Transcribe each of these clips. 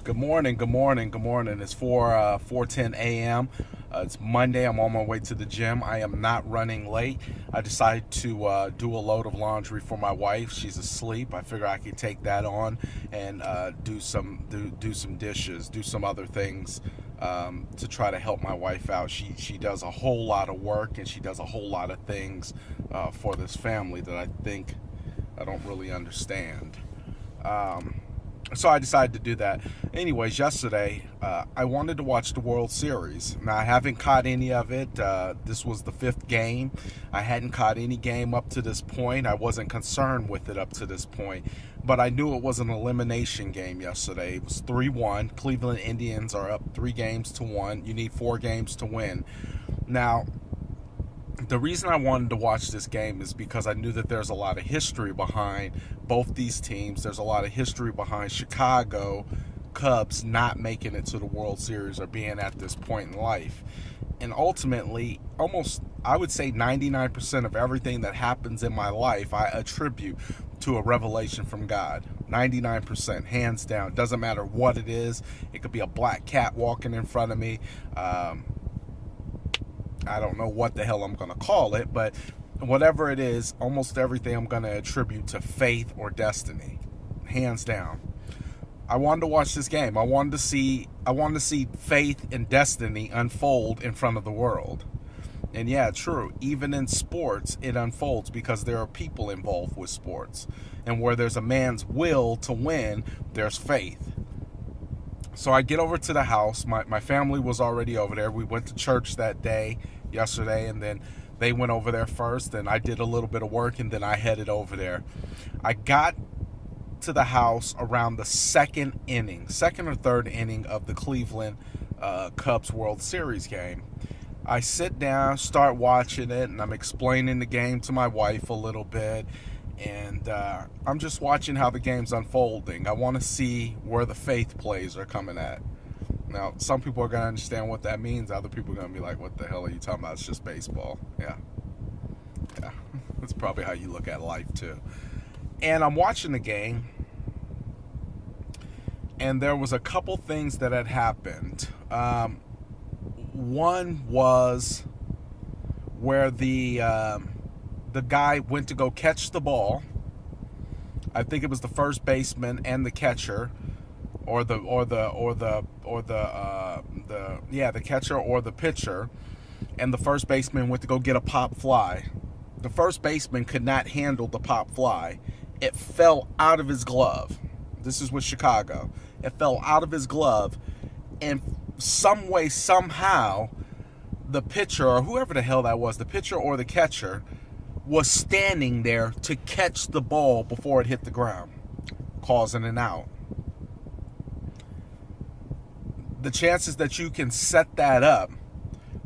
Good morning, good morning, good morning. It's 4:10 a.m. It's Monday. I'm on my way to the gym. I am not running late. I decided to do a load of laundry for my wife. She's asleep. I figure I could take that on and do some dishes, do some other things to try to help my wife out. She does a whole lot of work and she does a whole lot of things for this family that I think I don't really understand. So I decided to do that. Anyways, yesterday, I wanted to watch the World Series. Now, I haven't caught any of it. This was the fifth game. I hadn't caught any game up to this point. I wasn't concerned with it up to this point. But I knew it was an elimination game yesterday. It was 3-1. Cleveland Indians are up 3-1. You need 4 games to win. Now, the reason I wanted to watch this game is because I knew that there's a lot of history behind both these teams. There's a lot of history behind Chicago Cubs not making it to the World Series or being at this point in life. And ultimately, almost, I would say 99% of everything that happens in my life, I attribute to a revelation from God. 99%, hands down. Doesn't matter what it is. It could be a black cat walking in front of me. I don't know what the hell I'm going to call it, but whatever it is, almost everything I'm going to attribute to faith or destiny, hands down. I wanted to watch this game. I wanted to see faith and destiny unfold in front of the world. And yeah, true, even in sports, it unfolds because there are people involved with sports. And where there's a man's will to win, there's faith. So I get over to the house. My family was already over there. We went to church that day, yesterday, and then they went over there first, and I did a little bit of work, and then I headed over there. I got to the house around the second or third inning of the Cleveland Cubs World Series game. I sit down, start watching it, and I'm explaining the game to my wife a little bit. And I'm just watching how the game's unfolding. I want to see where the faith plays are coming at. Now, some people are going to understand what that means. Other people are going to be like, what the hell are you talking about? It's just baseball. Yeah. That's probably how you look at life, too. And I'm watching the game. And there was a couple things that had happened. One was where the guy went to go catch the ball. I think it was the first baseman and the catcher, the catcher or the pitcher, and the first baseman went to go get a pop fly. The first baseman could not handle the pop fly. It fell out of his glove. This is with Chicago. It fell out of his glove, and some way, somehow, the pitcher, or whoever the hell that was, the pitcher or the catcher, was standing there to catch the ball before it hit the ground, causing an out. The chances that you can set that up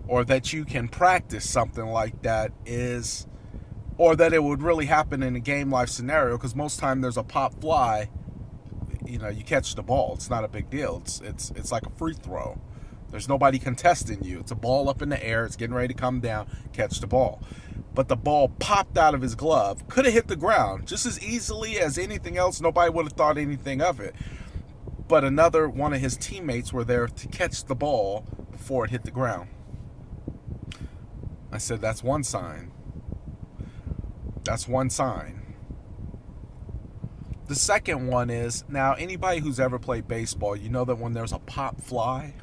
or that you can practice something like that is, or that it would really happen in a game life scenario, because most time there's a pop fly, you catch the ball. It's not a big deal. It's like a free throw. There's nobody contesting you. It's a ball up in the air. It's getting ready to come down. Catch the ball. But the ball popped out of his glove. Could have hit the ground just as easily as anything else. Nobody would have thought anything of it. But another one of his teammates were there to catch the ball before it hit the ground. I said, that's one sign. That's one sign. The second one is, now anybody who's ever played baseball, you know that when there's a pop fly,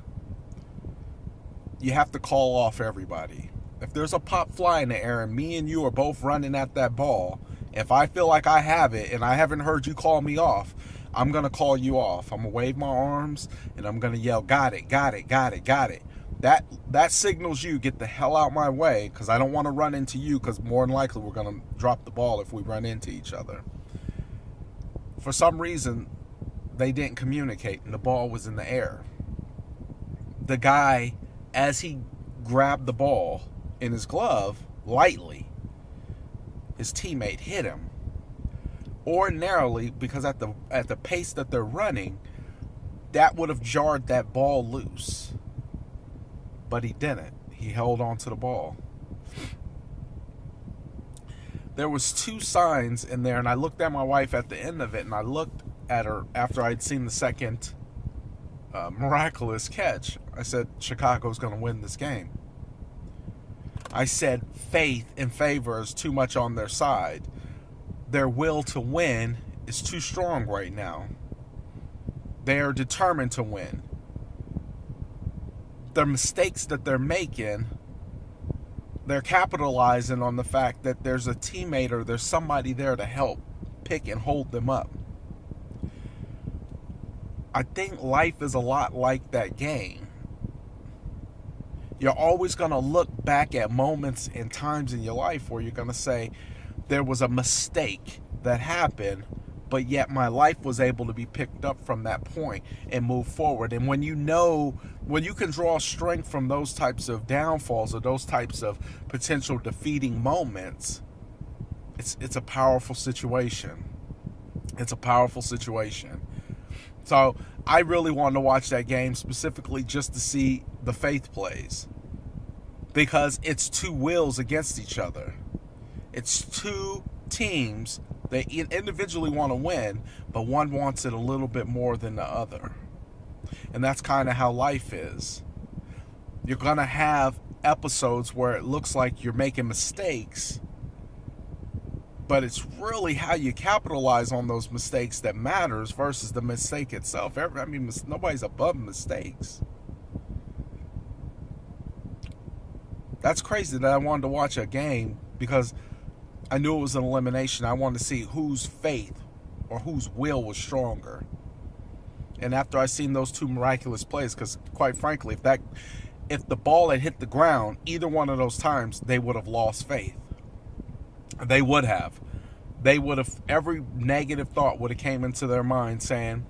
you have to call off everybody. If there's a pop fly in the air and me and you are both running at that ball, if I feel like I have it and I haven't heard you call me off, I'm going to call you off. I'm going to wave my arms and I'm going to yell, got it, got it, got it, got it. That signals you, get the hell out my way, because I don't want to run into you, because more than likely we're going to drop the ball if we run into each other. For some reason, they didn't communicate and the ball was in the air. The guy, as he grabbed the ball in his glove lightly, his teammate hit him. Ordinarily, because at the pace that they're running, that would have jarred that ball loose. But he didn't. He held on to the ball. There was 2 signs in there, and I looked at my wife at the end of it, and I looked at her after I'd seen the second miraculous catch. I said Chicago's going to win this game. I said faith and favor is too much on their side. Their will to win is too strong right now. They are determined to win. The mistakes that they're making, they're capitalizing on the fact that there's a teammate or there's somebody there to help pick and hold them up. I think life is a lot like that game. You're always going to look back at moments and times in your life where you're going to say, there was a mistake that happened, but yet my life was able to be picked up from that point and move forward. And when you can draw strength from those types of downfalls or those types of potential defeating moments, it's a powerful situation. It's a powerful situation. So I really wanted to watch that game specifically just to see the faith plays, because it's two wills against each other. It's two teams that individually want to win, but one wants it a little bit more than the other. And that's kind of how life is. You're going to have episodes where it looks like you're making mistakes, but it's really how you capitalize on those mistakes that matters versus the mistake itself. I mean, nobody's above mistakes. That's crazy that I wanted to watch a game because I knew it was an elimination. I wanted to see whose faith or whose will was stronger. And after I seen those two miraculous plays, because quite frankly, if the ball had hit the ground, either one of those times, they would have lost faith. They would have. Every negative thought would have came into their mind saying,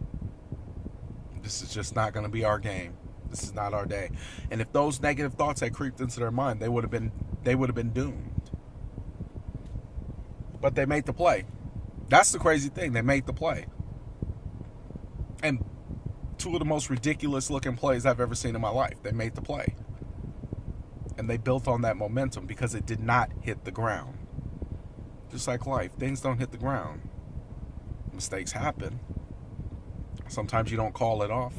this is just not going to be our game. This is not our day. And if those negative thoughts had creeped into their mind, they would have been doomed. But they made the play. That's the crazy thing. They made the play. And two of the most ridiculous looking plays I've ever seen in my life. They made the play. And they built on that momentum because it did not hit the ground. Just like life, things don't hit the ground. Mistakes happen. Sometimes you don't call it off.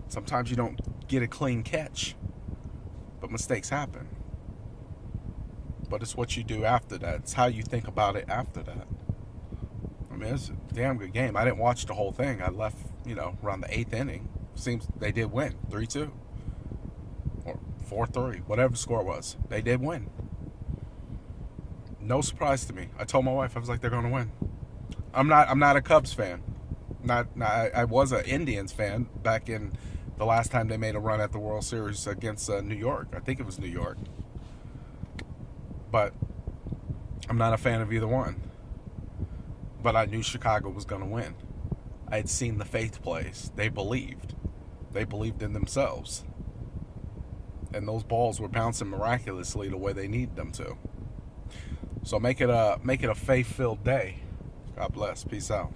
Sometimes you don't get a clean catch. But mistakes happen. But it's what you do after that. It's how you think about it after that. I mean, it's a damn good game. I didn't watch the whole thing. I left, around the 8th inning. Seems they did win, 3-2. Or 4-3, whatever the score was. They did win. No surprise to me. I told my wife, I was like, they're going to win. I'm not a Cubs fan. I was an Indians fan back in the last time they made a run at the World Series against New York. I think it was New York. But I'm not a fan of either one. But I knew Chicago was going to win. I had seen the faith plays. They believed. They believed in themselves. And those balls were bouncing miraculously the way they needed them to. So make it a faith-filled day. God bless. Peace out.